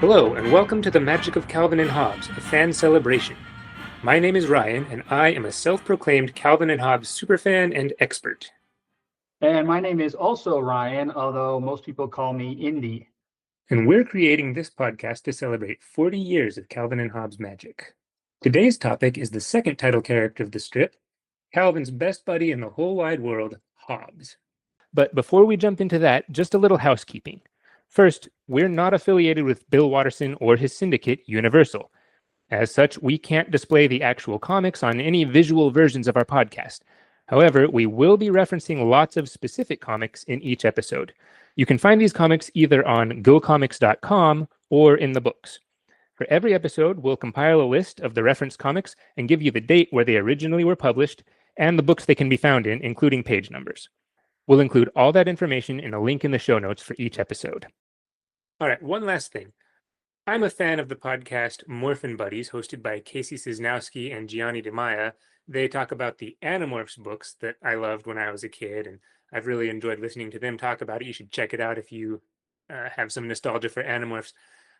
Hello, and welcome to the Magic of Calvin and Hobbes, a fan celebration. My name is Ryan, and I am a self-proclaimed Calvin and Hobbes superfan and expert. And my name is also Ryan, although most people call me Indy. And we're creating this podcast to celebrate 40 years of Calvin and Hobbes magic. Today's topic is the second title character of the strip, Calvin's best buddy in the whole wide world, Hobbes. But before we jump into that, just a little housekeeping. First, we're not affiliated with Bill Watterson or his syndicate, Universal. As such, we can't display the actual comics on any visual versions of our podcast. However, we will be referencing lots of specific comics in each episode. You can find these comics either on gocomics.com or in the books. For every episode, we'll compile a list of the referenced comics and give you the date where they originally were published and the books they can be found in, including page numbers. We'll include all that information in a link in the show notes for each episode. All right, one last thing. I'm a fan of the podcast Morphin Buddies, hosted by Casey Cisnowski and Gianni DeMaia. They talk about the Animorphs books that I loved when I was a kid, and I've really enjoyed listening to them talk about it. You should check it out if you have some nostalgia for Animorphs.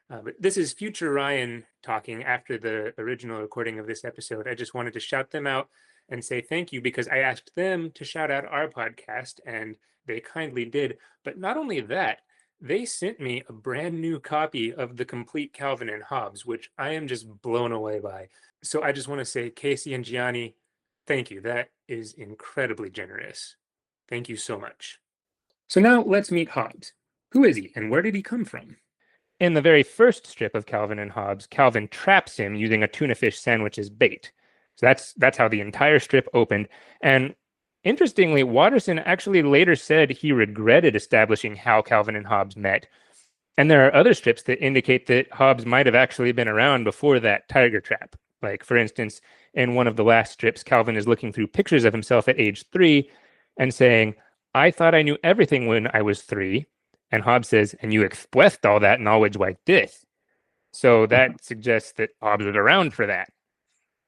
But this is future Ryan talking after the original recording of this episode. I just wanted to shout them out and say thank you because I asked them to shout out our podcast, and they kindly did. But not only that, they sent me a brand new copy of the complete Calvin and Hobbes, which I am just blown away by. So I just want to say, Casey and Gianni, thank you. That is incredibly generous. Thank you so much. So now let's meet Hobbes. Who is he and where did he come from? In the very first strip of Calvin and Hobbes, Calvin traps him using a tuna fish sandwich as bait. So that's how the entire strip opened. And interestingly, Watterson actually later said he regretted establishing how Calvin and Hobbes met. And there are other strips that indicate that Hobbes might have actually been around before that tiger trap. Like, for instance, in one of the last strips, Calvin is looking through pictures of himself at age 3 and saying, "I thought I knew everything when I was 3. And Hobbes says, "And you expressed all that knowledge like this." So that suggests that Hobbes was around for that.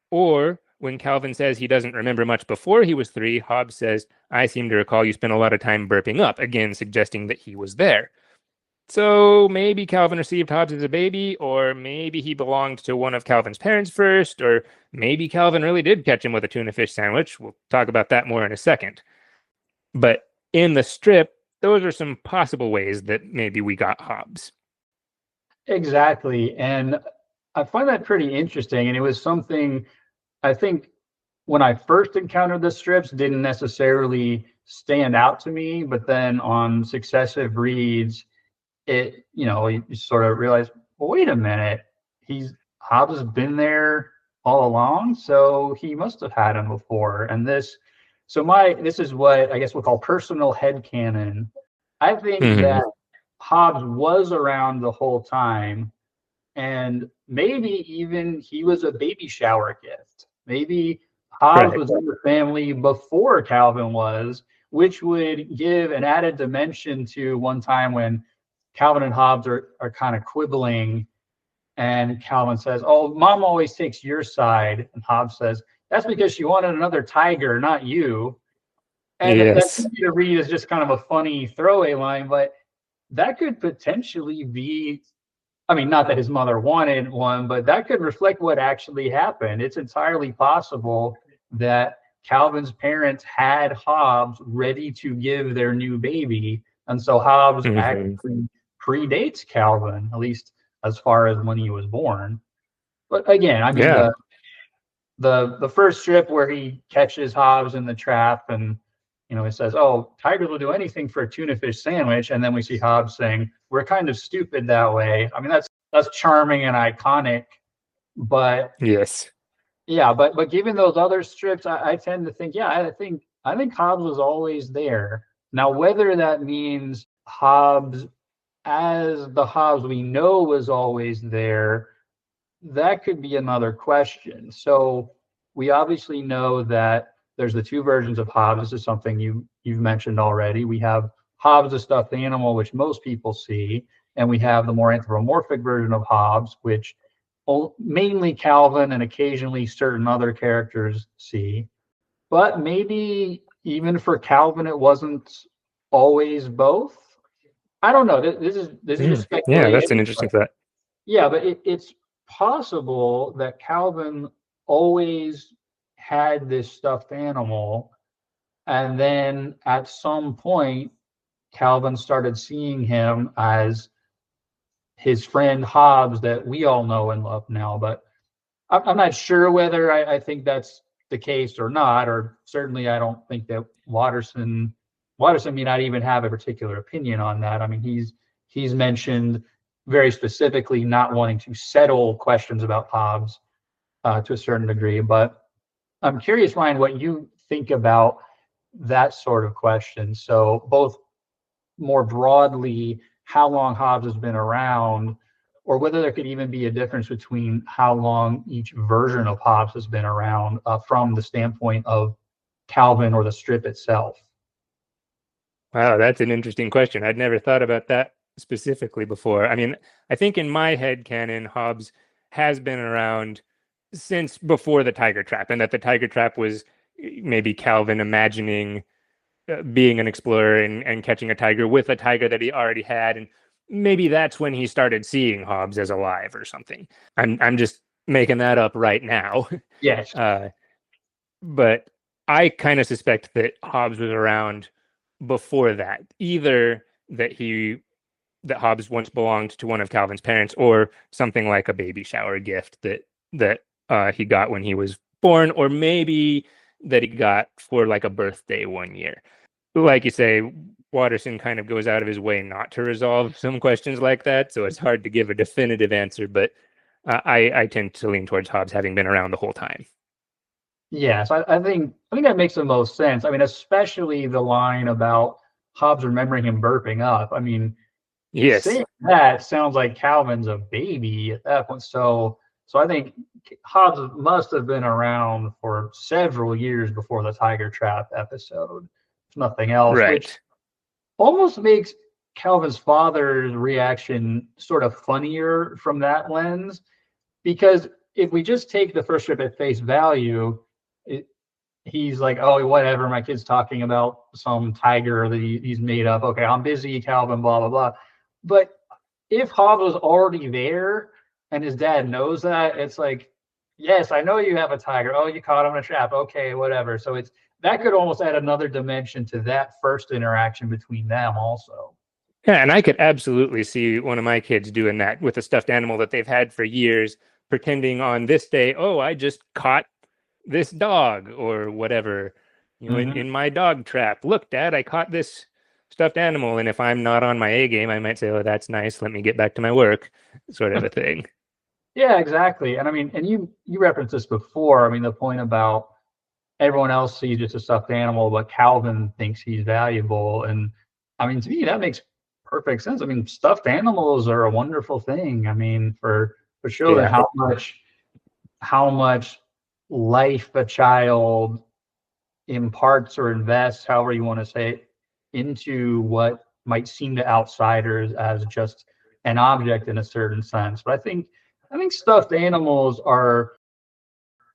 Or when Calvin says he doesn't remember much before he was 3, Hobbes says, "I seem to recall you spent a lot of time burping up," again suggesting that he was there. So maybe Calvin received Hobbes as a baby, or maybe he belonged to one of Calvin's parents first, or maybe Calvin really did catch him with a tuna fish sandwich. We'll talk about that more in a second. But in the strip, those are some possible ways that maybe we got Hobbes. Exactly. And I find that pretty interesting. And it was something I think when I first encountered the strips didn't necessarily stand out to me, but then on successive reads, you sort of realize, well, wait a minute, Hobbes has been there all along, so he must have had him before. And this is what I guess we'll call personal headcanon. I think that Hobbes was around the whole time, and maybe even he was a baby shower gift. Maybe Hobbes was in the family before Calvin was, which would give an added dimension to one time when Calvin and Hobbes are kind of quibbling, and Calvin says, "Oh, Mom always takes your side," and Hobbes says, "That's because she wanted another tiger, not you." And that's easy to read as just kind of a funny throwaway line, but that could potentially be, I mean, not that his mother wanted one, but that could reflect what actually happened. It's entirely possible that Calvin's parents had Hobbes ready to give their new baby. And so Hobbes actually predates Calvin, at least as far as when he was born. But again, I mean, the first strip where he catches Hobbes in the trap and, he says, "Oh, tigers will do anything for a tuna fish sandwich." And then we see Hobbes saying, "We're kind of stupid that way." I mean, that's charming and iconic, but but given those other strips, I tend to think, I think Hobbes was always there. Now, whether that means Hobbes as the Hobbes we know was always there, that could be another question. So we obviously know that there's the two versions of Hobbes. This is something you've mentioned already. We have Hobbes the stuffed animal, which most people see, and we have the more anthropomorphic version of Hobbes, which mainly Calvin and occasionally certain other characters see. But maybe even for Calvin, it wasn't always both. I don't know. This is just speculation. Yeah, that's an interesting thought. Yeah, but it's possible that Calvin always had this stuffed animal, and then at some point, Calvin started seeing him as his friend Hobbes that we all know and love now. But I'm not sure whether I think that's the case or not, or certainly I don't think that Watterson may not even have a particular opinion on that. I mean, he's mentioned very specifically not wanting to settle questions about Hobbes to a certain degree. But I'm curious, Ryan, what you think about that sort of question. So both more broadly, how long Hobbes has been around, or whether there could even be a difference between how long each version of Hobbes has been around from the standpoint of Calvin or the strip itself. Wow, that's an interesting question. I'd never thought about that specifically before. I mean, I think in my head canon, Hobbes has been around since before the tiger trap, and that the tiger trap was maybe Calvin imagining being an explorer and catching a tiger with a tiger that he already had, and maybe that's when he started seeing Hobbes as alive or something. I'm just making that up right now. Yes. But I kind of suspect that Hobbes was around before that, either that Hobbes once belonged to one of Calvin's parents, or something like a baby shower gift that he got when he was born, or maybe that he got for like a birthday one year. Like you say, Watterson kind of goes out of his way not to resolve some questions like that, so it's hard to give a definitive answer. But I tend to lean towards Hobbes having been around the whole time. Yes, I think that makes the most sense. I mean, especially the line about Hobbes remembering him burping up. I mean, Yes, saying that sounds like Calvin's a baby at that point. So I think Hobbes must have been around for several years before the Tiger Trap episode, if nothing else, which right. almost makes Calvin's father's reaction sort of funnier from that lens. Because if we just take the first strip at face value, it, he's like, oh, whatever, my kid's talking about some tiger that he's made up. Okay, I'm busy, Calvin, blah, blah, blah. But if Hobbes was already there and his dad knows that, it's like, yes, I know you have a tiger. Oh, you caught him in a trap. Okay, whatever. So it's that could almost add another dimension to that first interaction between them also. Yeah, and I could absolutely see one of my kids doing that with a stuffed animal that they've had for years, pretending on this day, oh, I just caught this dog or whatever, Mm-hmm. in my dog trap. Look, Dad, I caught this stuffed animal. And if I'm not on my A game, I might say, oh, that's nice. Let me get back to my work, sort of a thing. Yeah, exactly. And I mean, and you referenced this before. I mean, the point about everyone else sees just a stuffed animal, but Calvin thinks he's valuable. And I mean, to me, that makes perfect sense. I mean, stuffed animals are a wonderful thing. I mean, for children, Yeah. how much life a child imparts or invests, however you want to say it, into what might seem to outsiders as just an object in a certain sense. But I think stuffed animals are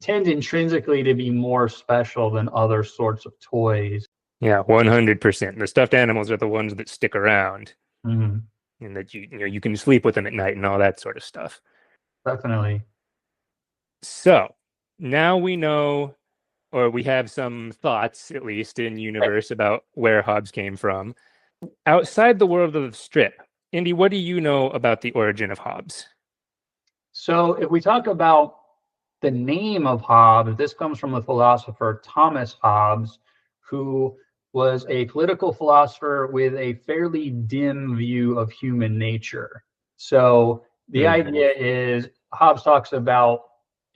tend intrinsically to be more special than other sorts of toys. Yeah, 100%. The stuffed animals are the ones that stick around Mm, and that you can sleep with them at night and all that sort of stuff. definitely. So now we know, or we have some thoughts, at least in universe, about where Hobbes came from. Outside the world of the strip, Indy, what do you know about the origin of Hobbes? So if we talk about the name of Hobbes, this comes from the philosopher Thomas Hobbes, who was a political philosopher with a fairly dim view of human nature. So the Mm. idea is Hobbes talks about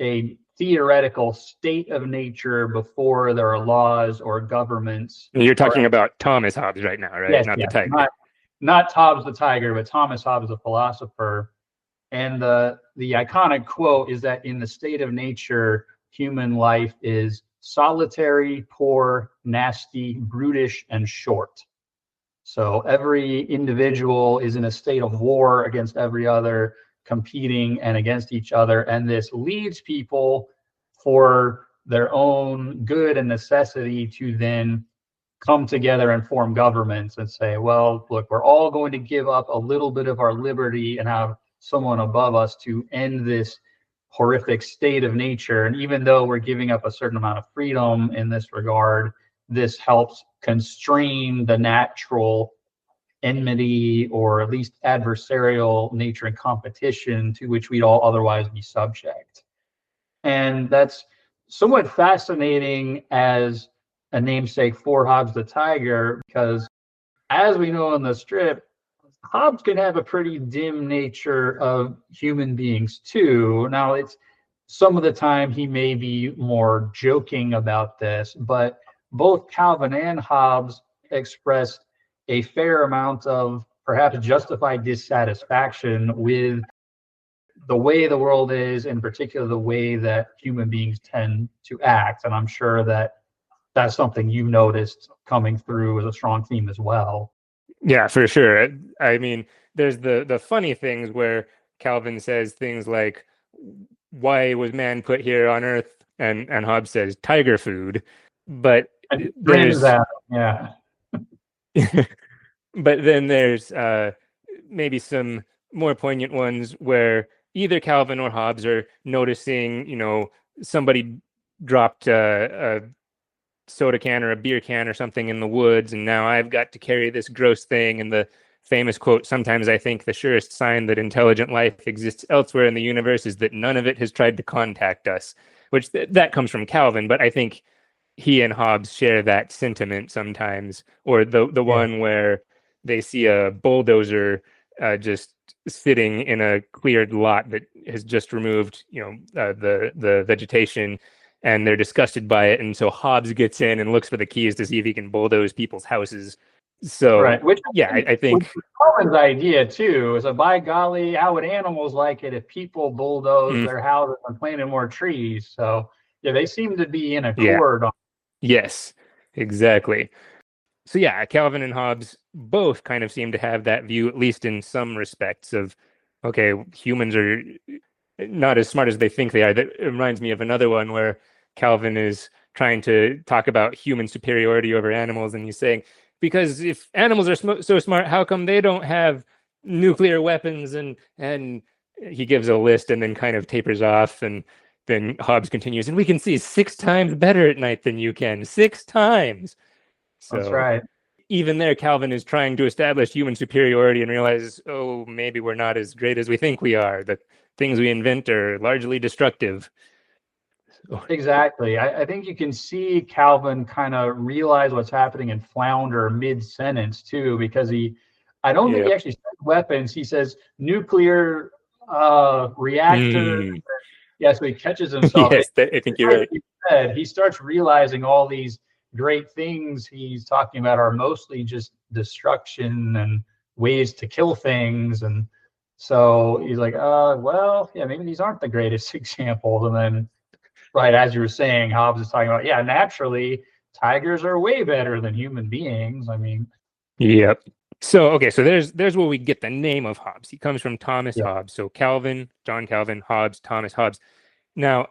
a theoretical state of nature before there are laws or governments. You're Or talking about Thomas Hobbes right now, right? yes, Not the yes, tiger. not Hobbes the tiger, but Thomas Hobbes the philosopher. And the iconic quote is that in the state of nature, human life is solitary, poor, nasty, brutish, and short. So every individual is in a state of war against every other, competing and against each other. And this leads people for their own good and necessity to then come together and form governments and say, well, look, we're all going to give up a little bit of our liberty and have someone above us to end this horrific state of nature. And even though we're giving up a certain amount of freedom in this regard, this helps constrain the natural enmity or at least adversarial nature and competition to which we'd all otherwise be subject. And that's somewhat fascinating as a namesake for Hobbes the Tiger, because as we know in the strip, Hobbes can have a pretty dim nature of human beings too. Now, it's some of the time he may be more joking about this, but both Calvin and Hobbes expressed a fair amount of perhaps justified dissatisfaction with the way the world is, in particular the way that human beings tend to act. And I'm sure that that's something you noticed coming through as a strong theme as well. Yeah, for sure. I mean, there's the funny things where Calvin says things like, "Why was man put here on Earth?" and Hobbes says, "Tiger food." But And grins there's at him, yeah. but then there's maybe some more poignant ones where either Calvin or Hobbes are noticing, somebody dropped a soda can or a beer can or something in the woods, and now I've got to carry this gross thing. And the famous quote, "Sometimes I think the surest sign that intelligent life exists elsewhere in the universe is that none of it has tried to contact us," which that comes from Calvin, but I think he and Hobbes share that sentiment sometimes. Or the Yeah. one where they see a bulldozer just sitting in a cleared lot that has just removed, the vegetation, and they're disgusted by it. And so Hobbes gets in and looks for the keys to see if he can bulldoze people's houses. So Right. Which yeah, I which think was Coleman's idea too. Is a by golly, how would animals like it if people bulldoze mm, their houses and planted more trees? So yeah, they seem to be in yeah, accord on. yes, exactly. So yeah, Calvin and Hobbes both kind of seem to have that view, at least in some respects, of okay, humans are not as smart as they think they are. That reminds me of another one where Calvin is trying to talk about human superiority over animals, and he's saying, because if animals are so smart, how come they don't have nuclear weapons? And he gives a list and then kind of tapers off, and then Hobbes continues, and we can see 6 times better at night than you can, 6 times. That's So right. even there, Calvin is trying to establish human superiority and realizes, oh, maybe we're not as great as we think we are. The things we invent are largely destructive. So, Exactly. I think you can see Calvin kind of realize what's happening and flounder mid-sentence too, because I don't think yeah. he actually says weapons. He says nuclear reactor. Mm. Yeah, so he catches himself. Yes, I think you're right. He starts realizing all these great things he's talking about are mostly just destruction and ways to kill things. And so he's like, well, yeah, maybe these aren't the greatest examples. And then, right, as you were saying, Hobbes is talking about, yeah, naturally, tigers are way better than human beings. I mean, Yep. So okay, so there's where we get the name of Hobbes. He comes from Thomas yeah, Hobbes. So Calvin, John Calvin, Hobbes, Thomas Hobbes. Now,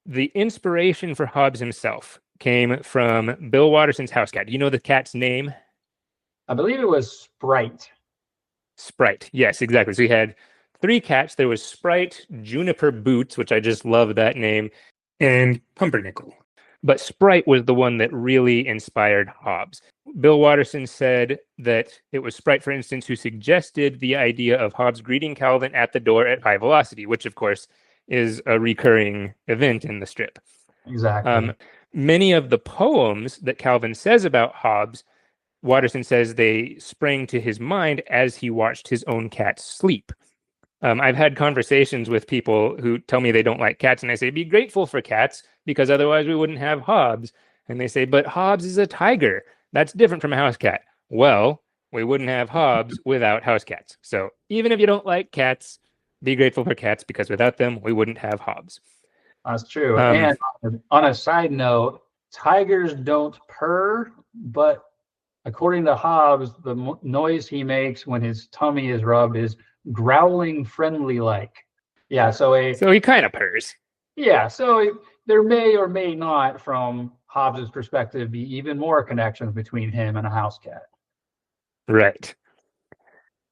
the inspiration for Hobbes himself came from Bill Watterson's house cat. Do you know the cat's name? I believe it was Sprite. Sprite. Yes, exactly. So he had 3 cats. There was Sprite, Juniper Boots, which I just love that name, and Pumpernickel. But Sprite was the one that really inspired Hobbes. Bill Watterson said that it was Sprite, for instance, who suggested the idea of Hobbes greeting Calvin at the door at high velocity, which, of course, is a recurring event in the strip. Exactly. Many of the poems that Calvin says about Hobbes, Watterson says they sprang to his mind as he watched his own cat sleep. I've had conversations with people who tell me they don't like cats, and I say, be grateful for cats because otherwise we wouldn't have Hobbes. And they say, but Hobbes is a tiger. That's different from a house cat. Well, we wouldn't have Hobbes without house cats. So even if you don't like cats, be grateful for cats because without them, we wouldn't have Hobbes. That's true. Um, And on a side note, tigers don't purr, but according to Hobbes, the noise he makes when his tummy is rubbed is growling friendly like. Yeah, so he kind of purrs. there may or may not, from Hobbes's perspective, be even more connections between him and a house cat. Right.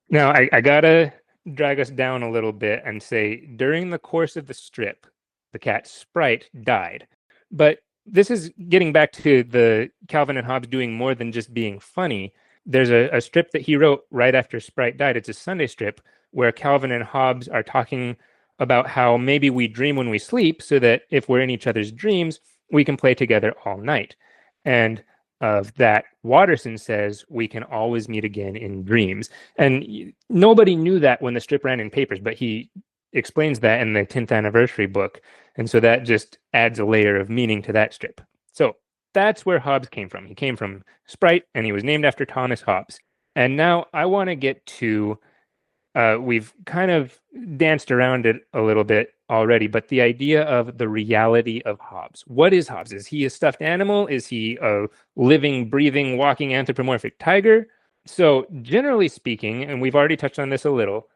Now, I gotta drag us down a little bit and say, during the course of the strip, the cat Sprite died. But this is getting back to the Calvin and Hobbes doing more than just being funny. There's a strip that he wrote right after Sprite died. It's a Sunday strip where Calvin and Hobbes are talking about how maybe we dream when we sleep so that if we're in each other's dreams, we can play together all night. And of that, Watterson says we can always meet again in dreams. And nobody knew that when the strip ran in papers, but he explains that in the 10th anniversary book. And so that just adds a layer of meaning to that strip. So that's where Hobbes came from. He came from Sprite, and he was named after Thomas Hobbes. And now I want to get to, we've kind of danced around it a little bit already, but the idea of the reality of Hobbes. What is Hobbes? Is he a stuffed animal? Is he a living, breathing, walking anthropomorphic tiger? So generally speaking, and we've already touched on this a little,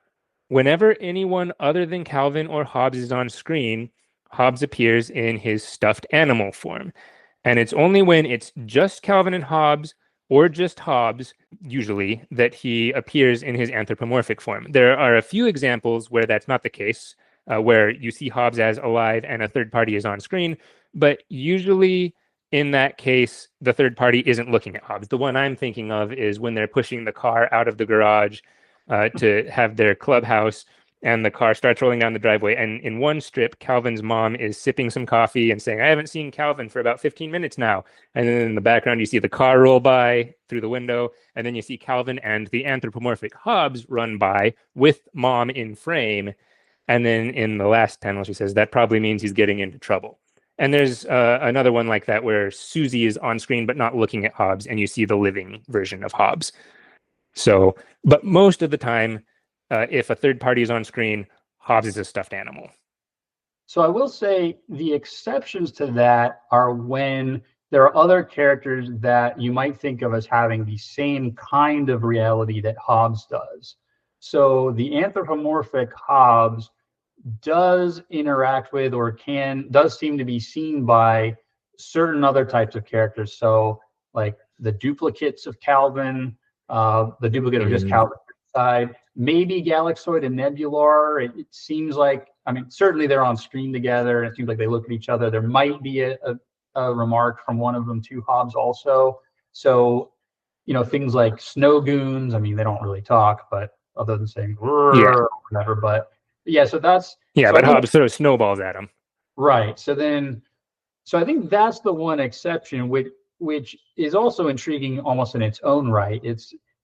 whenever anyone other than Calvin or Hobbes is on screen, Hobbes appears in his stuffed animal form. And it's only when it's just Calvin and Hobbes or just Hobbes, usually, that he appears in his anthropomorphic form. There are a few examples where that's not the case, where you see Hobbes as alive and a third party is on screen, but usually in that case, the third party isn't looking at Hobbes. The one I'm thinking of is when they're pushing the car out of the garage to have their clubhouse, and the car starts rolling down the driveway. And in one strip, Calvin's mom is sipping some coffee and saying, I haven't seen Calvin for about 15 minutes now. And then in the background, you see the car roll by through the window. And then you see Calvin and the anthropomorphic Hobbes run by with mom in frame. And then in the last panel, she says, that probably means he's getting into trouble. And there's another one like that where Susie is on screen, but not looking at Hobbes. And you see the living version of Hobbes. So, but most of the time, if a third party is on screen, Hobbes is a stuffed animal. So I will say the exceptions to that are when there are other characters that you might think of as having the same kind of reality that Hobbes does. So the anthropomorphic Hobbes does interact with, or does seem to be seen by, certain other types of characters. So like the duplicates of Calvin, the duplicate of just Calvin's side, maybe Galaxoid and Nebular. It seems like, I mean, certainly they're on screen together. It seems like they look at each other. There might be a remark from one of them to Hobbes also. So, things like snow goons, I mean, they don't really talk, but other than saying or whatever. But yeah, so that's but Hobbes throws snowballs at him. Right. So I think that's the one exception, which is also intriguing almost in its own right.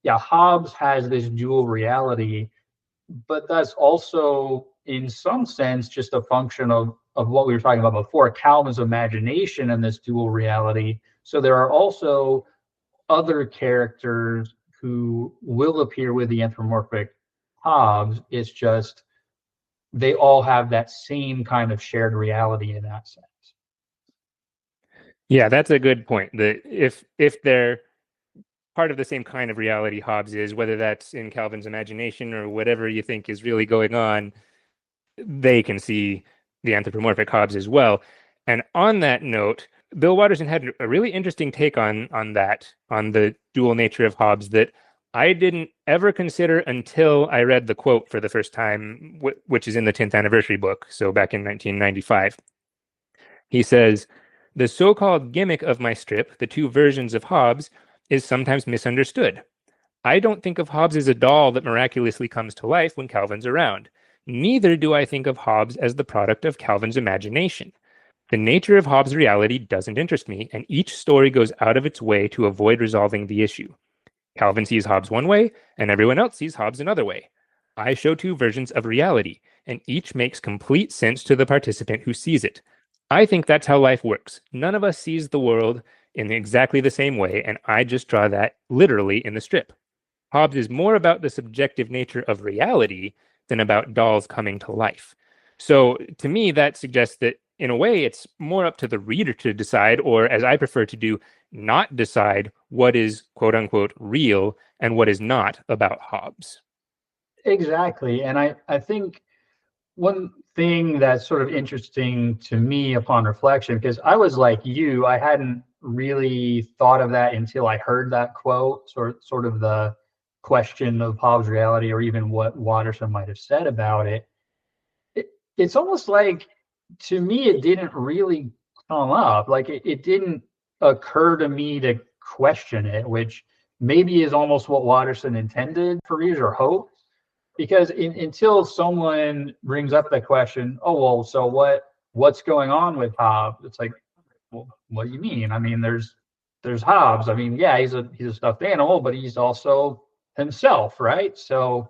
Hobbes has this dual reality, but that's also in some sense just a function of what we were talking about before, Calvin's imagination and this dual reality. So there are also other characters who will appear with the anthropomorphic Hobbes. It's just they all have that same kind of shared reality in that sense. Yeah, that's a good point. That if they're part of the same kind of reality Hobbes is, whether that's in Calvin's imagination or whatever you think is really going on, they can see the anthropomorphic Hobbes as well. And on that note, Bill Watterson had a really interesting take on the dual nature of Hobbes that I didn't ever consider until I read the quote for the first time, which is in the 10th anniversary book, so back in 1995. He says, the so-called gimmick of my strip, the two versions of Hobbes, is sometimes misunderstood. I don't think of Hobbes as a doll that miraculously comes to life when Calvin's around. Neither do I think of Hobbes as the product of Calvin's imagination. The nature of Hobbes' reality doesn't interest me, and each story goes out of its way to avoid resolving the issue. Calvin sees Hobbes one way, and everyone else sees Hobbes another way. I show two versions of reality, and each makes complete sense to the participant who sees it. I think that's how life works. None of us sees the world in exactly the same way, and I just draw that literally in the strip. Hobbes is more about the subjective nature of reality than about dolls coming to life. So to me, that suggests that in a way, it's more up to the reader to decide, or as I prefer to do, not decide what is quote unquote real and what is not about Hobbes. Exactly. And I think one thing that's sort of interesting to me upon reflection, because I was like you, I hadn't really thought of that until I heard that quote, sort of the question of Hobbes' reality, or even what Watterson might have said about it, it's almost like, to me, it didn't really come up. Like it didn't occur to me to question it, which maybe is almost what Watterson intended for readers, or hoped. Because until someone brings up the question, oh well, so what's going on with Hobbes? It's like, well, what do you mean? I mean, there's Hobbes. I mean, yeah, he's a stuffed animal, but he's also himself, right? So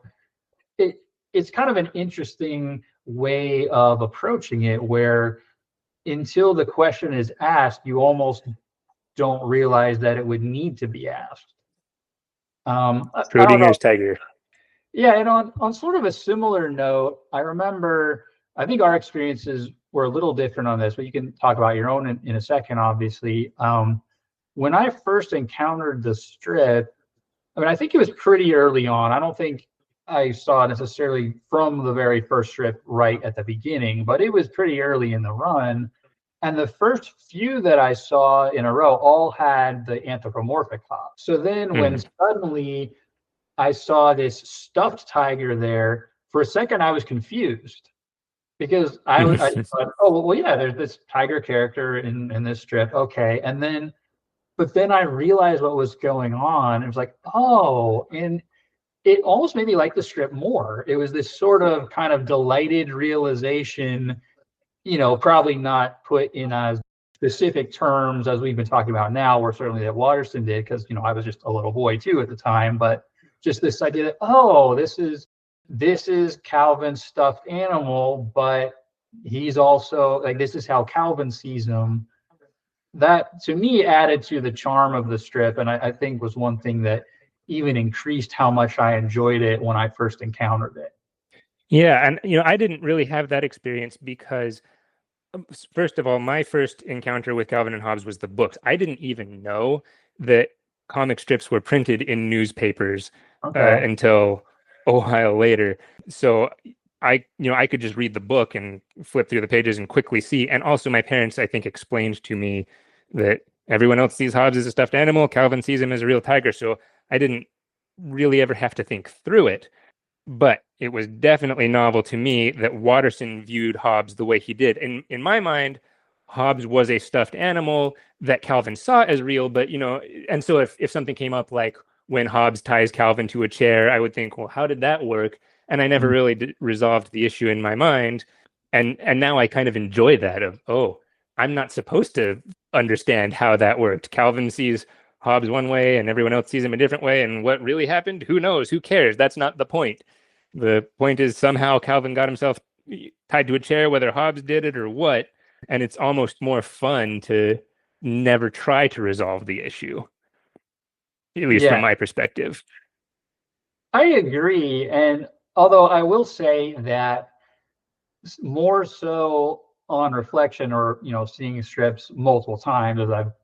it's kind of an interesting way of approaching it, where until the question is asked, you almost don't realize that it would need to be asked. I don't know. Schrodinger's tiger. Yeah, and on sort of a similar note, I remember, I think our experiences were a little different on this, but you can talk about your own in a second, obviously. When I first encountered the strip, I mean, I think it was pretty early on. I don't think I saw necessarily from the very first strip right at the beginning, but it was pretty early in the run. And the first few that I saw in a row all had the anthropomorphic Hobbes. So then when suddenly I saw this stuffed tiger there, for a second I was confused, because I thought, oh well, yeah, there's this tiger character in this strip, okay, and then but then I realized what was going on. It was like, oh, and it almost made me like the strip more. It was this sort of kind of delighted realization, probably not put in as specific terms as we've been talking about now, or certainly that Watterson did, because I was just a little boy too at the time, but just this idea that, oh, this is Calvin's stuffed animal, but he's also like, this is how Calvin sees him. That to me added to the charm of the strip, and I think was one thing that even increased how much I enjoyed it when I first encountered it. Yeah, and I didn't really have that experience because, first of all, my first encounter with Calvin and Hobbes was the books. I didn't even know that comic strips were printed in newspapers Okay. until a while later. So I could just read the book and flip through the pages and quickly see. And also, my parents, I think, explained to me that everyone else sees Hobbes as a stuffed animal. Calvin sees him as a real tiger. So I didn't really ever have to think through it. But it was definitely novel to me that Watterson viewed Hobbes the way he did. In my mind, Hobbes was a stuffed animal that Calvin saw as real, but and so if something came up like when Hobbes ties Calvin to a chair, I would think, well, how did that work? And I never really resolved the issue in my mind. And now I kind of enjoy that of, oh, I'm not supposed to understand how that worked. Calvin sees Hobbes one way and everyone else sees him a different way. And what really happened? Who knows? Who cares? That's not the point. The point is somehow Calvin got himself tied to a chair, whether Hobbes did it or what. And it's almost more fun to never try to resolve the issue, at least from Yeah, my perspective. I agree. And although I will say that more so on reflection, or seeing strips multiple times,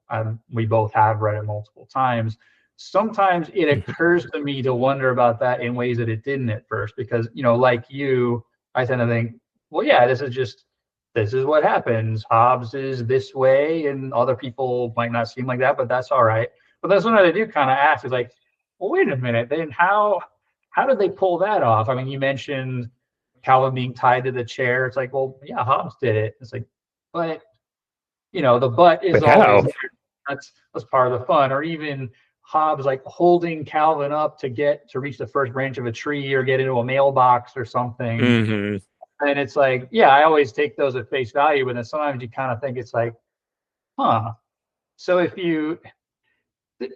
as we both have read it multiple times, sometimes it occurs to me to wonder about that in ways that it didn't at first, because like you, I tend to think, well, yeah, this is what happens. Hobbes is this way, and other people might not seem like that, but that's all right. But that's what I do kind of ask, is like, well, wait a minute, then how did they pull that off? I mean, you mentioned Calvin being tied to the chair. It's like, well, yeah, Hobbes did it. It's like, but the but is But always how? that's part of the fun. Or even Hobbes like holding Calvin up to reach the first branch of a tree or get into a mailbox or something. Mm-hmm. And it's like, yeah, I always take those at face value, but then sometimes you kind of think it's like, huh. So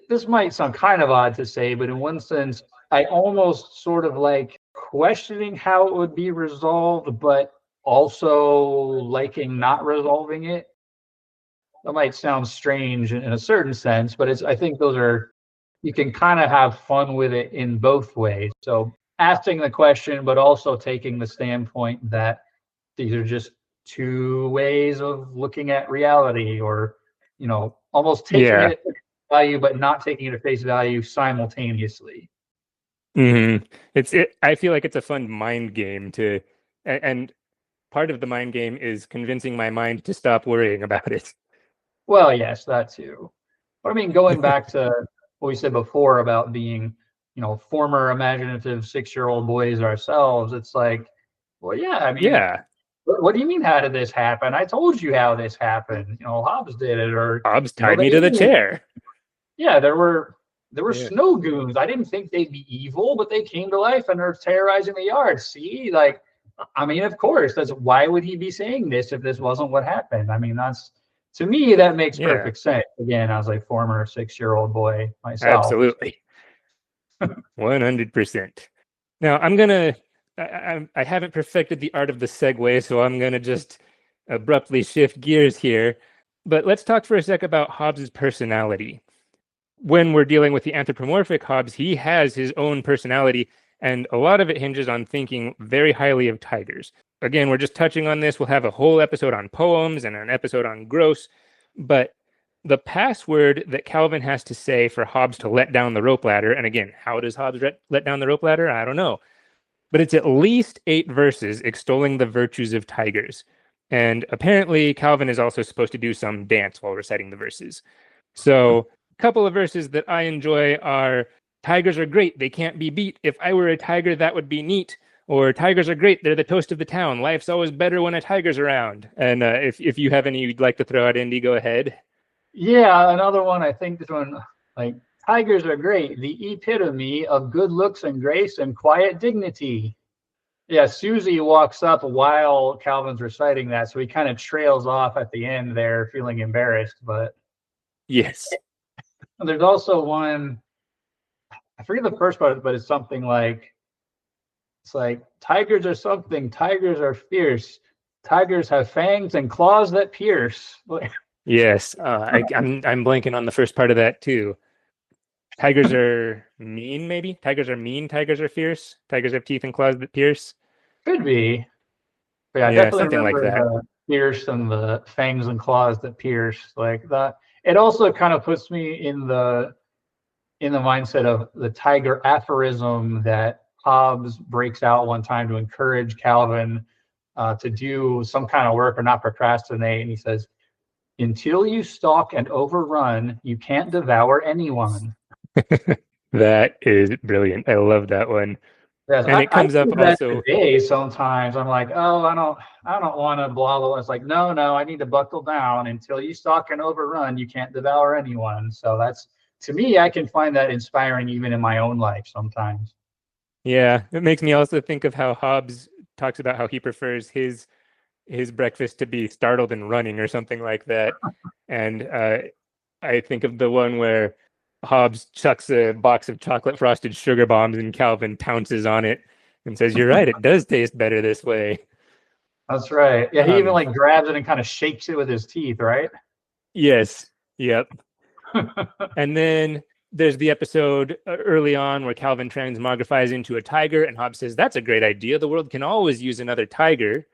this might sound kind of odd to say, but in one sense, I almost sort of like questioning how it would be resolved, but also liking not resolving it. That might sound strange in a certain sense, but I think you can kind of have fun with it in both ways. So asking the question, but also taking the standpoint that these are just two ways of looking at reality, or, almost taking Yeah. it at value, but not taking it at face value simultaneously. Mm-hmm. I feel like it's a fun mind game and part of the mind game is convincing my mind to stop worrying about it. Well, yes, that too. But I mean, going back to what we said before about being former imaginative 6-year-old boys ourselves, it's like, well, yeah, I mean, Yeah. what do you mean, how did this happen? I told you how this happened. Hobbes did it, or Hobbes tied the me to the aliens. chair. Yeah, there were Yeah. snow goons. I didn't think they'd be evil, but they came to life and are terrorizing the yard. See, like, I mean, of course, that's why would he be saying this if this wasn't what happened? I mean, that's to me that makes Yeah. perfect sense. Again, as a former 6-year-old boy myself. Absolutely. 100%. Now, I haven't perfected the art of the segue, so I'm going to just abruptly shift gears here. But let's talk for a sec about Hobbes's personality. When we're dealing with the anthropomorphic Hobbes, he has his own personality, and a lot of it hinges on thinking very highly of tigers. Again, we're just touching on this. We'll have a whole episode on poems and an episode on gross, but the password that Calvin has to say for Hobbes to let down the rope ladder, and again, how does Hobbes let down the rope ladder? I don't know. But it's at least 8 verses extolling the virtues of tigers. And apparently, Calvin is also supposed to do some dance while reciting the verses. So, a couple of verses that I enjoy are tigers are great, they can't be beat. If I were a tiger, that would be neat. Or tigers are great, they're the toast of the town. Life's always better when a tiger's around. And if you have any you'd like to throw out, Indy, go ahead. Yeah, another one. I think this one, like, tigers are great, the epitome of good looks and grace and quiet dignity. Yeah, Susie walks up while Calvin's reciting that, so he kind of trails off at the end there, feeling embarrassed. But Yes. there's also one, I forget the first part, but it's something like, it's like, tigers are something, tigers are fierce, tigers have fangs and claws that pierce. Yes. I'm blanking on the first part of that too. Tigers are mean, maybe? Tigers are mean, tigers are fierce. Tigers have teeth and claws that pierce. Could be. But yeah, I Yeah, definitely something like remember that. the pierce and the fangs and claws that pierce, like that. It also kind of puts me in the mindset of the tiger aphorism that Hobbes breaks out one time to encourage Calvin to do some kind of work or not procrastinate. And he says, "Until you stalk and overrun, you can't devour anyone." That is brilliant. I love that one. Yes, And it I comes up do that also. today sometimes. I'm like, oh, I don't want to blah blah. It's like, no, I need to buckle down. Until you stalk and overrun, you can't devour anyone. So that's, to me, I can find that inspiring even in my own life sometimes. Yeah, it makes me also think of how Hobbes talks about how he prefers his breakfast to be startled and running or something like that. And I think of the one where Hobbes chucks a box of chocolate frosted sugar bombs and Calvin pounces on it and says, "You're right, it does taste better this way." That's right. Yeah, he even Um, like grabs it and kind of shakes it with his teeth, right? yes, yep. And then there's the episode early on where Calvin transmogrifies into a tiger, and Hobbes says, "That's a great idea. The world can always use another tiger."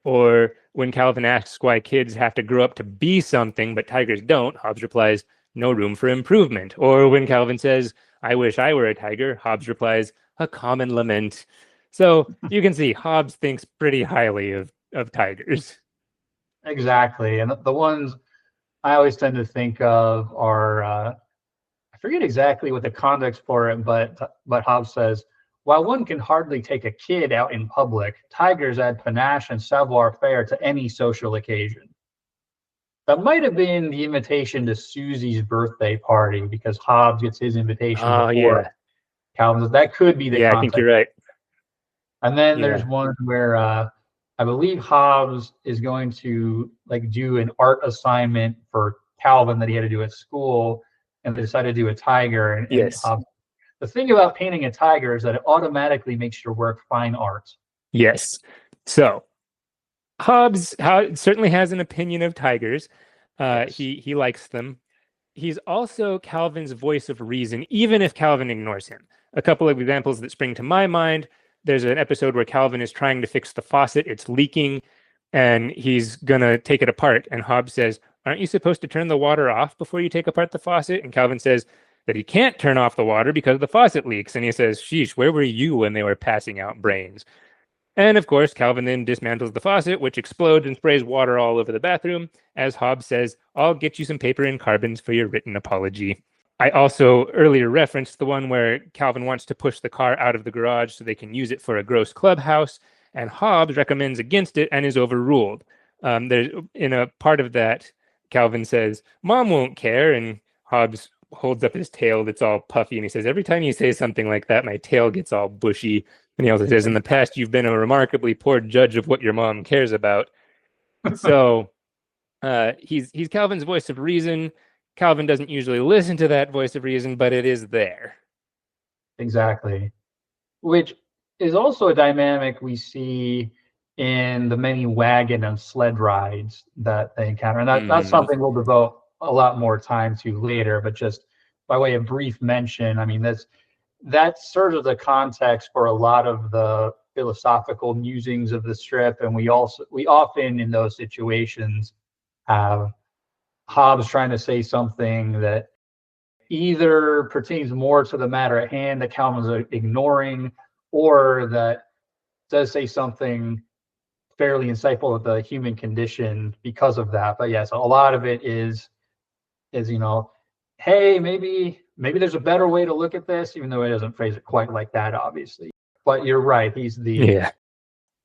Or when Calvin asks why kids have to grow up to be something, but tigers don't, Hobbes replies, "No room for improvement." Or when Calvin says, "I wish I were a tiger," Hobbes replies, "A common lament." So you can see Hobbes thinks pretty highly of tigers. Exactly. And the ones I always tend to think of are I forget exactly what the context for it, but Hobbes says, while one can hardly take a kid out in public, tigers add panache and savoir-faire to any social occasion. That might have been the invitation to Susie's birthday party because Hobbes gets his invitation Oh, before yeah. Calvin's. That could be the Yeah, I think you're context. right. And then there's Yeah. one where I believe Hobbes is going to like do an art assignment for Calvin that he had to do at school, and they decided to do a tiger. And Yes. Hobbes, the thing about painting a tiger is that it automatically makes your work fine art. Yes. So Hobbes certainly has an opinion of tigers. Yes. He likes them. He's also Calvin's voice of reason, even if Calvin ignores him. A couple of examples that spring to my mind. There's an episode where Calvin is trying to fix the faucet. It's leaking, and he's going to take it apart. And Hobbes says, "Aren't you supposed to turn the water off before you take apart the faucet?" And Calvin says that he can't turn off the water because the faucet leaks. And he says, "Sheesh, where were you when they were passing out brains?" And of course, Calvin then dismantles the faucet, which explodes and sprays water all over the bathroom. As Hobbes says, "I'll get you some paper and carbons for your written apology." I also earlier referenced the one where Calvin wants to push the car out of the garage so they can use it for a gross clubhouse, and Hobbes recommends against it and is overruled. There's in a part of that, Calvin says, "Mom won't care," and Hobbes holds up his tail that's all puffy, and he says, "Every time you say something like that, my tail gets all bushy." And he also says, "In the past, you've been a remarkably poor judge of what your mom cares about." So he's Calvin's voice of reason. Calvin doesn't usually listen to that voice of reason, but it is there. Exactly. Which is also a dynamic we see in the many wagon and sled rides that they encounter. And that's something we'll devote a lot more time to later, but just by way of brief mention, I mean, that serves as a context for a lot of the philosophical musings of the strip. And we often in those situations have Hobbes trying to say something that either pertains more to the matter at hand that Calvin's ignoring, or that does say something fairly insightful of the human condition because of that. But yes, a lot of it is hey, maybe there's a better way to look at this, even though it doesn't phrase it quite like that, obviously. But you're right, he's the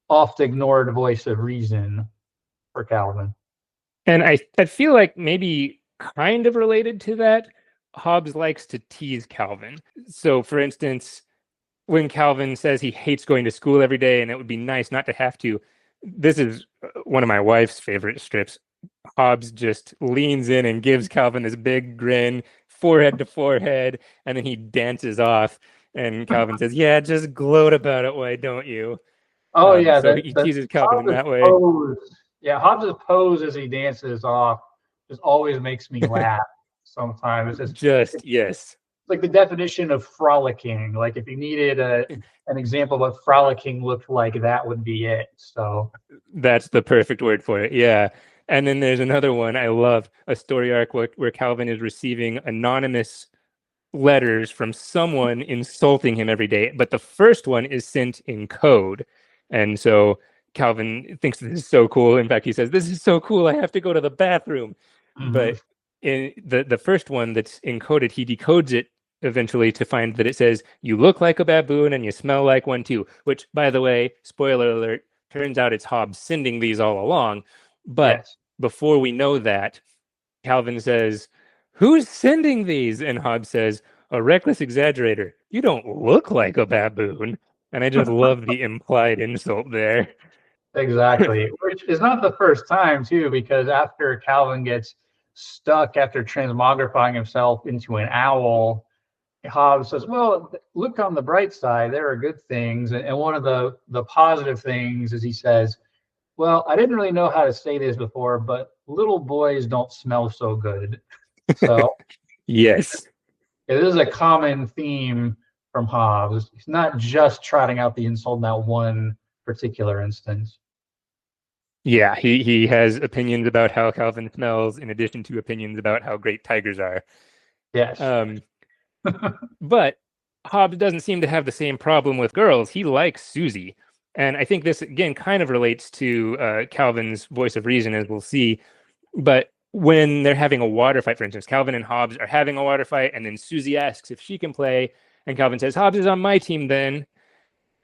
oft ignored voice of reason for Calvin. And I feel like maybe kind of related to that, Hobbes likes to tease Calvin. So, for instance, when Calvin says he hates going to school every day and it would be nice not to have to, this is one of my wife's favorite strips. Hobbes just leans in and gives Calvin this big grin, forehead to forehead, and then he dances off. And Calvin says, "Yeah, just gloat about it, why don't you?" Oh yeah, so he teases Calvin in that way. Hobbes' pose as he dances off just always makes me laugh. Sometimes it's yes, like the definition of frolicking. Like if you needed an example of what frolicking looked like, that would be it. So that's the perfect word for it. Yeah. And then there's another one I love, a story arc where Calvin is receiving anonymous letters from someone insulting him every day. But the first one is sent in code. And so Calvin thinks this is so cool. In fact, he says, "This is so cool, I have to go to the bathroom." But in the first one that's encoded, he decodes it eventually to find that it says, "You look like a baboon and you smell like one too," which, by the way, spoiler alert, turns out it's Hobbes sending these all along. But before we know that, Calvin says, "Who's sending these?" And Hobbes says, "A reckless exaggerator. You don't look like a baboon." And I just love the implied insult there. Exactly, which is not the first time too, because after Calvin gets stuck after transmogrifying himself into an owl, Hobbes says, "Well, look on the bright side. There are good things." And one of the positive things is he says, "Well, I didn't really know how to say this before, but little boys don't smell so good." So yes, it is a common theme from Hobbes. He's not just trotting out the insult in that one particular instance. yeah, he has opinions about how Calvin smells, in addition to opinions about how great tigers are. Yes. But Hobbes doesn't seem to have the same problem with girls. He likes Susie. And I think this, again, kind of relates to Calvin's voice of reason, as we'll see. But when they're having a water fight, for instance, Calvin and Hobbes are having a water fight, and then Susie asks if she can play. And Calvin says, "Hobbes is on my team then."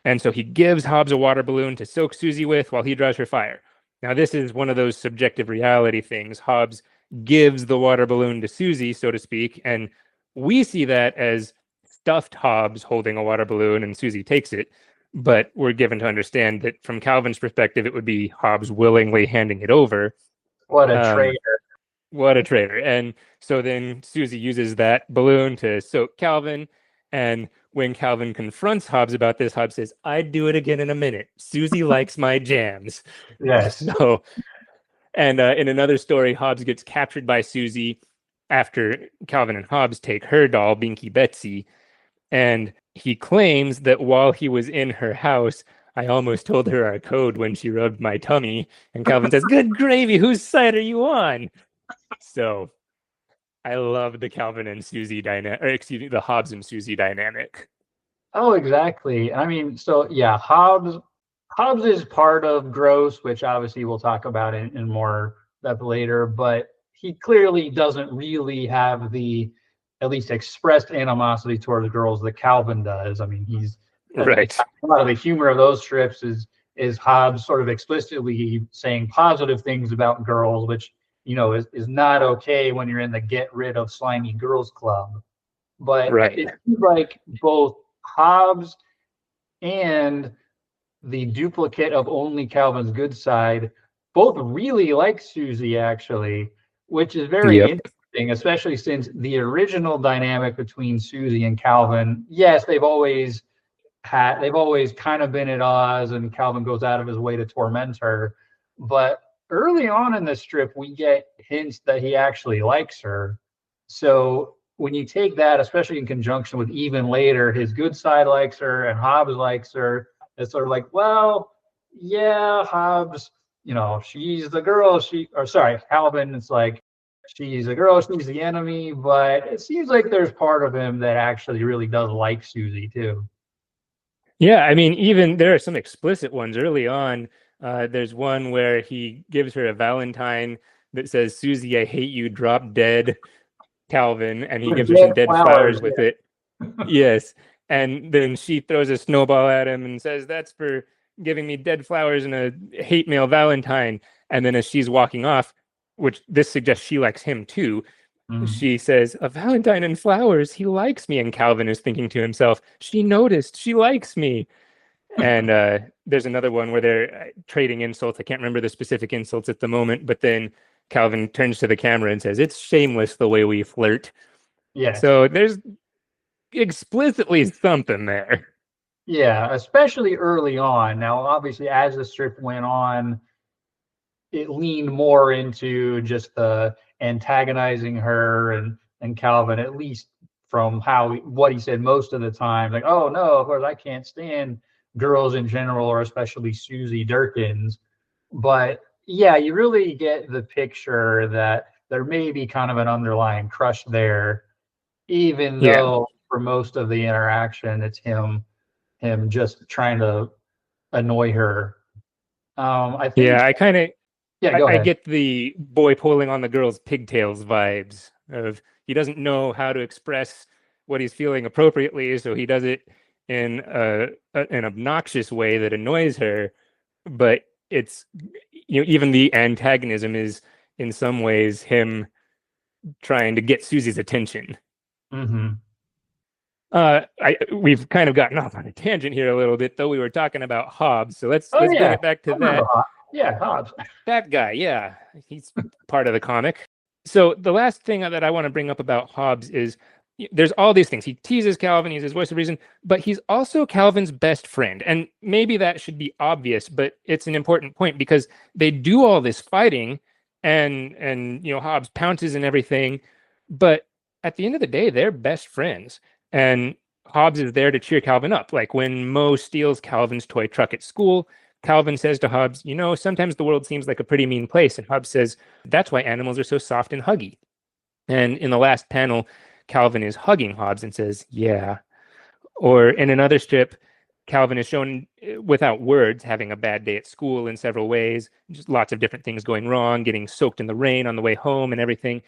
And so he gives Hobbes a water balloon to soak Susie with while he draws her fire. Now, this is one of those subjective reality things. Hobbes gives the water balloon to Susie, so to speak, and we see that as stuffed Hobbes holding a water balloon and Susie takes it. But we're given to understand that from Calvin's perspective, it would be Hobbes willingly handing it over. What a traitor. What a traitor. And so then Susie uses that balloon to soak Calvin. And when Calvin confronts Hobbes about this, Hobbes says, "I'd do it again in a minute. Susie likes my jams." Yes. So, and in another story, Hobbes gets captured by Susie after Calvin and Hobbes take her doll, Binky Betsy. And he claims that while he was in her house, "I almost told her our code when she rubbed my tummy." And Calvin says, "Good gravy, whose side are you on?" So I love the Calvin and Susie dynamic, or excuse me, the Hobbes and Susie dynamic. Oh, exactly. I mean, so yeah, Hobbes is part of Gross, which obviously we'll talk about in more depth later, but he clearly doesn't really have the at least expressed animosity toward the girls that Calvin does. I mean, Right. a lot of the humor of those strips is Hobbes sort of explicitly saying positive things about girls, which is not okay when you're in the get rid of slimy girls club. But Right. it seems like both Hobbes and the duplicate of only Calvin's good side both really like Susie, actually, which is very Yep. interesting, especially since the original dynamic between Susie and Calvin, yes, they've always kind of been at odds, and Calvin goes out of his way to torment her. But early on in the strip, we get hints that he actually likes her. So when you take that, especially in conjunction with even later, his good side likes her and Hobbes likes her, it's sort of like, well, yeah, Hobbes, she's the girl. Calvin, it's like, she's a girl, she's the enemy. But it seems like there's part of him that actually really does like Susie, too. Yeah, I mean, even there are some explicit ones early on. There's one where he gives her a Valentine that says, "Susie, I hate you, drop dead, Calvin," and he gives her some Dead dead flowers, flowers with it. Yes. And then she throws a snowball at him and says, "That's for giving me dead flowers and a hate mail Valentine." And then as she's walking off, which this suggests she likes him too, Mm. she says, "A Valentine and flowers, he likes me." And Calvin is thinking to himself, "She noticed, she likes me." And there's another one where they're trading insults. I can't remember the specific insults at the moment, but then Calvin turns to the camera and says, "It's shameless the way we flirt." Yes. So there's explicitly something there. Yeah, especially early on. Now, obviously, as the strip went on, it leaned more into just the antagonizing her and Calvin, at least from what he said most of the time. Like, oh no, of course I can't stand girls in general, or especially Susie Durkins. But yeah, you really get the picture that there may be kind of an underlying crush there, even Yeah. though for most of the interaction it's him just trying to annoy her. I Yeah, think, I kind of yeah, I, go I ahead. get the boy pulling on the girl's pigtails vibes of he doesn't know how to express what he's feeling appropriately, so he does it in an obnoxious way that annoys her. But it's even the antagonism is in some ways him trying to get Susie's attention. Hmm. We've kind of gotten off on a tangent here a little bit, though. We were talking about Hobbes, so let's Oh bring yeah, it back I to remember that. Hobbes. Yeah, Hobbes. That guy, yeah, he's part of the comic. So the last thing that I want to bring up about Hobbes is there's all these things. He teases Calvin, he's his voice of reason, but he's also Calvin's best friend. And maybe that should be obvious, but it's an important point because they do all this fighting and Hobbes pounces and everything, but at the end of the day, they're best friends. And Hobbes is there to cheer Calvin up. Like when Mo steals Calvin's toy truck at school, Calvin says to Hobbes, sometimes the world seems like a pretty mean place. And Hobbes says, "That's why animals are so soft and huggy." And in the last panel, Calvin is hugging Hobbes and says, "Yeah." Or in another strip, Calvin is shown without words having a bad day at school in several ways, just lots of different things going wrong, getting soaked in the rain on the way home and everything.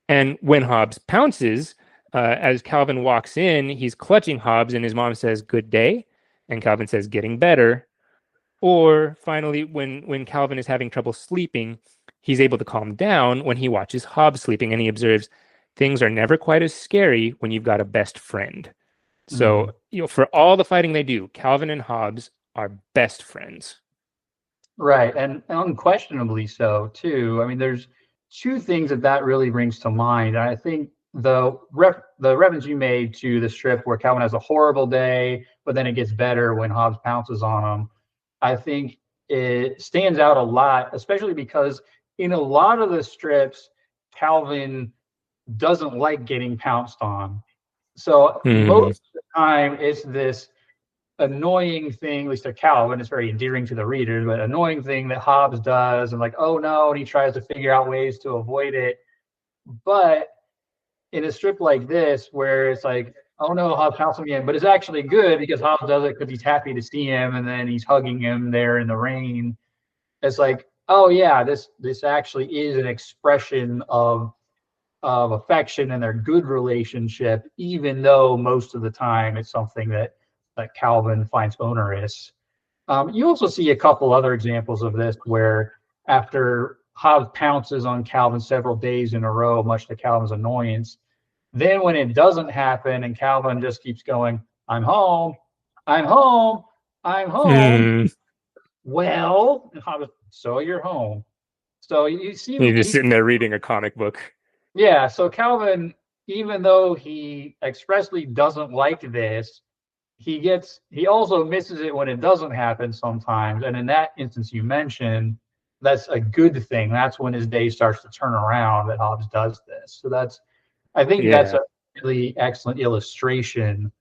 And when Hobbes pounces, as Calvin walks in, he's clutching Hobbes, and his mom says, "Good day." And Calvin says, "Getting better." Or finally, when Calvin is having trouble sleeping, he's able to calm down when he watches Hobbes sleeping and he observes things are never quite as scary when you've got a best friend. Hmm. So, for all the fighting they do, Calvin and Hobbes are best friends. Right, and unquestionably so too. I mean, there's two things that really brings to mind. I think the reference you made to the strip where Calvin has a horrible day, but then it gets better when Hobbes pounces on him. I think it stands out a lot, especially because in a lot of the strips, Calvin doesn't like getting pounced on. So Hmm. most of the time, it's this annoying thing, at least to Calvin, it's very endearing to the readers, but annoying thing that Hobbes does, and like, oh no, and he tries to figure out ways to avoid it. But in a strip like this, where it's like, oh no, Hobbes pounced on me, but it's actually good because Hobbes does it because he's happy to see him, and then he's hugging him there in the rain. It's like, oh yeah, this actually is an expression of of affection and their good relationship, even though most of the time it's something that Calvin finds onerous. You also see a couple other examples of this where after Hobbes pounces on Calvin several days in a row, much to Calvin's annoyance, then when it doesn't happen and Calvin just keeps going, I'm home, I'm home, I'm home. Hmm. Well, Hobbes, so you're home. So you see, You're just sitting there reading a comic book. yeah. So Calvin, even though he expressly doesn't like this, he also misses it when it doesn't happen sometimes. And in that instance you mentioned, that's a good thing. That's when his day starts to turn around that Hobbes does this. So I think that's Yeah. a really excellent illustration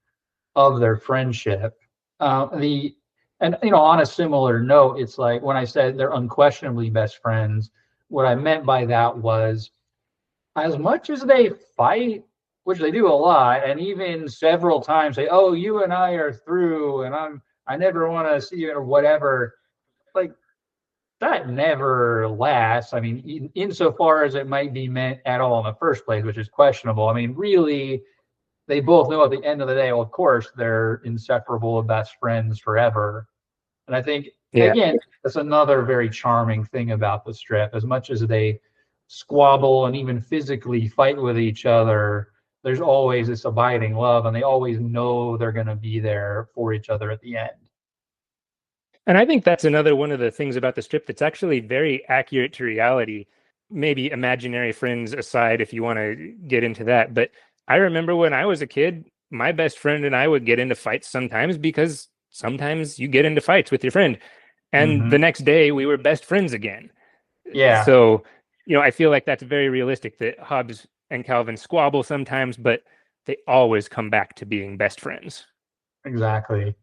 of their friendship. The and on a similar note, it's like when I said they're unquestionably best friends, what I meant by that was as much as they fight, which they do a lot, and even several times say, "Oh, you and I are through, and I never want to see you," or whatever. Like that never lasts. I mean, insofar as it might be meant at all in the first place, which is questionable. I mean, really, they both know at the end of the day, well, of course, they're inseparable best friends forever. And I think, Yeah. again, that's another very charming thing about the strip. As much as they squabble and even physically fight with each other, there's always this abiding love, and they always know they're going to be there for each other at the end. And I think that's another one of the things about the strip that's actually very accurate to reality. Maybe imaginary friends aside, if you want to get into that. But I remember when I was a kid, my best friend and I would get into fights sometimes because sometimes you get into fights with your friend. And Mm-hmm. the next day we were best friends again. Yeah, So, I feel like that's very realistic that Hobbes and Calvin squabble sometimes, but they always come back to being best friends. exactly.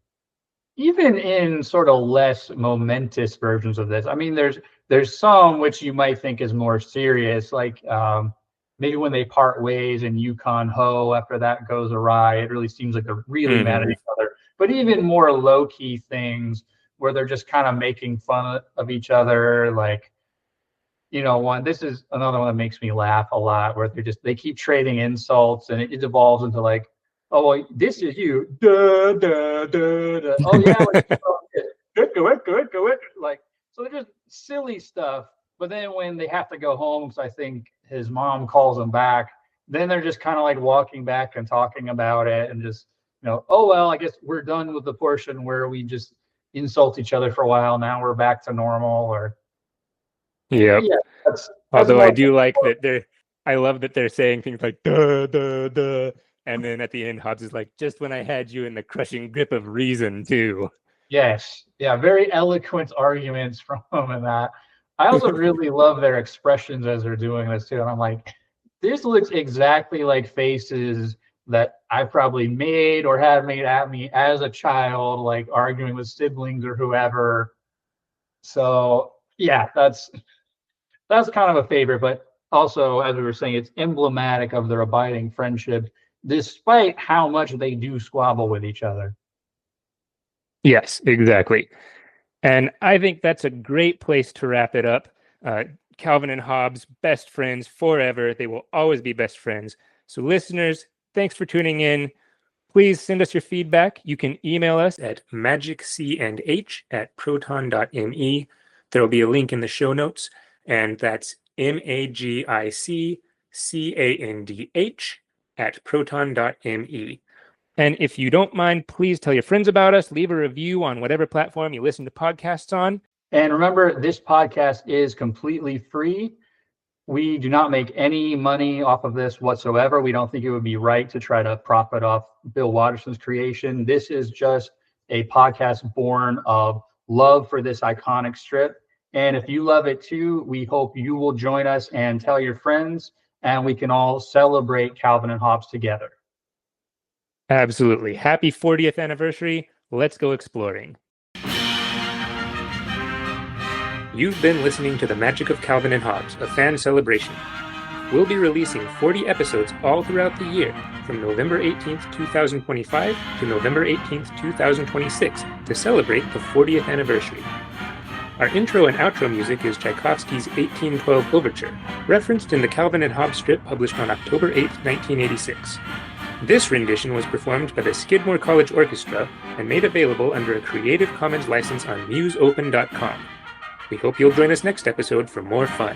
Even in sort of less momentous versions of this, I mean, there's some which you might think is more serious, like maybe when they part ways in Yukon Ho after that goes awry, it really seems like they're really mad at Hmm. each other. But even more low key things where they're just kind of making fun of each other, like one. This is another one that makes me laugh a lot, where they keep trading insults, and it evolves into like, oh, well, this is you, duh, duh, duh, duh. Oh yeah, like, like so they're just silly stuff. But then when they have to go home, because I think his mom calls them back, then they're just kind of like walking back and talking about it, and just oh well, I guess we're done with the portion where we just insult each other for a while. Now we're back to normal, or Yep. yeah, that's Although I more. do like that I love that they're saying things like duh, duh, duh. And then at the end, Hobbes is like, just when I had you in the crushing grip of reason, too. Yes, yeah, very eloquent arguments from them and that. I also really love their expressions as they're doing this too. And I'm like, this looks exactly like faces that I probably made or had made at me as a child, like arguing with siblings or whoever. So yeah, that's kind of a favorite, but also, as we were saying, it's emblematic of their abiding friendship, despite how much they do squabble with each other. Yes, exactly. And I think that's a great place to wrap it up. Uh, Calvin and Hobbes, best friends forever. They will always be best friends. So, listeners, thanks for tuning in. Please send us your feedback. You can email us at magiccandh@proton.me. There will be a link in the show notes, and that's magiccandh@proton.me. And if you don't mind, please tell your friends about us. Leave a review on whatever platform you listen to podcasts on. And remember, this podcast is completely free. We do not make any money off of this whatsoever. We don't think it would be right to try to profit off Bill Watterson's creation. This is just a podcast born of love for this iconic strip. And if you love it too, we hope you will join us and tell your friends, and we can all celebrate Calvin and Hobbes together. Absolutely. Happy 40th anniversary. Let's go exploring. You've been listening to The Magic of Calvin and Hobbes, a fan celebration. We'll be releasing 40 episodes all throughout the year, from November 18th, 2025 to November 18th, 2026, to celebrate the 40th anniversary. Our intro and outro music is Tchaikovsky's 1812 Overture, referenced in the Calvin and Hobbes strip published on October 8, 1986. This rendition was performed by the Skidmore College Orchestra and made available under a Creative Commons license on museopen.com. We hope you'll join us next episode for more fun.